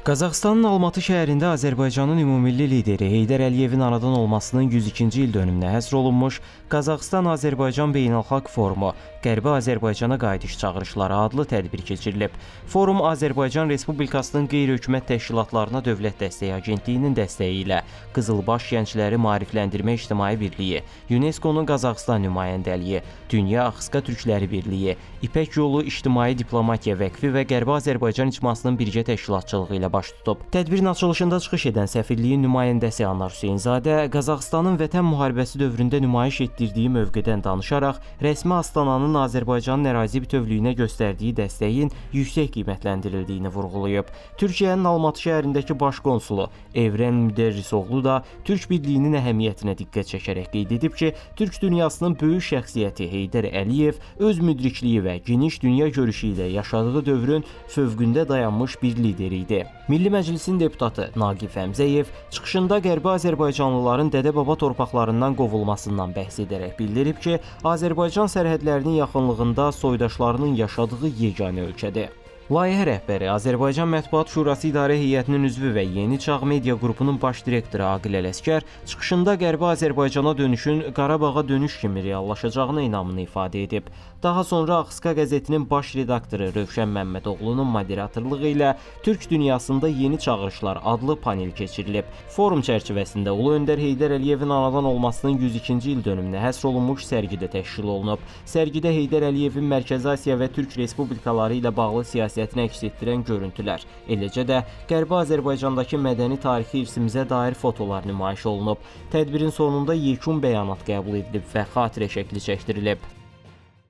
Qazaxıstanın Almatı şəhərində Azərbaycanın ümumilli lideri Heydər Əliyevin anadan olmasının 102-ci il dönümünə həsr olunmuş Qazaxıstan-Azərbaycan Beynəlxalq Forumu Qərbi Azərbaycana qayıdış çağırışları adlı tədbir keçirilib. Forum Azərbaycan Respublikasının qeyri-hökumət təşkilatlarına Dövlət Dəstəyi Agentliyinin dəstəyi ilə Qızılbaş Gəncləri Maarifləndirmə İctimai Birliyi, UNESCO-nun Qazaxıstan nümayəndəliyi, Dünya Axıska Türkləri Birliyi, İpək Yolu İctimai Diplomatiya Vəqfi və Qərbi Azərbaycan İcmasının birgə təşkilatçılığı ilə baş tutub. Tədbirin açılışında çıxış edən səfirliyin nümayəndəsi Anar Hüseynzadə Qazaxıstanın Vətən müharibəsi dövründə nümayiş etdirdiyi mövqedən danışaraq rəsmi Astananın Azərbaycanın ərazi bütövlüyünə göstərdiyi dəstəyin yüksək qiymətləndirildiyini vurğulayıb. Türkiyənin Almatı şəhərindəki baş konsulu Evren Müdərrisoğlu da Türk birliyinin əhəmiyyətinə diqqət çəkərək qeyd edib ki, Türk dünyasının böyük şəxsiyyəti Heydər Əliyev öz müdrikliyi və geniş dünya görüşü ilə yaşadığı dövrün fövqündə dayanmış bir lider idi. Milli Məclisin deputatı Naqif Həmzəyev çıxışında Qərbi Azərbaycanlıların dədə-baba torpaqlarından qovulmasından bəhs edərək bildirib ki, Azərbaycan sərhədlərinin yaxınlığında soydaşlarının yaşadığı yeganə ölkədir. Layihə rəhbəri, Azərbaycan Mətbuat Şurası İdarə Heyətinin üzvü və Yeni Çağ Media qrupunun baş direktoru Aqil Ələskər çıxışında Qərbi Azərbaycana dönüşün Qarabağa dönüş kimi reallaşacağına inamını ifadə edib. Daha sonra Axıska qəzetinin baş redaktoru Rövşən Məmmədoğlunun moderatorluğu ilə Türk dünyasında yeni çağırışlar adlı panel keçirilib. Forum çərçivəsində Ulu Öndər Heydər Əliyevin anadan olmasının 102-ci il dönümünə həsr olunmuş sərgidə təşkil olunub. Sərgidə Heydər Əliyevin Mərkəzi Asiya və Türk Respublikaları ilə bağlı siyasətini əks etdirən görüntülər, eləcə də Qərbi Azərbaycandakı mədəni tarixi irsimizə dair fotolar nümayiş olunub. Tədbirin sonunda yekun bəyanat qəbul edilib və xatirə şəkli çəkdirilib.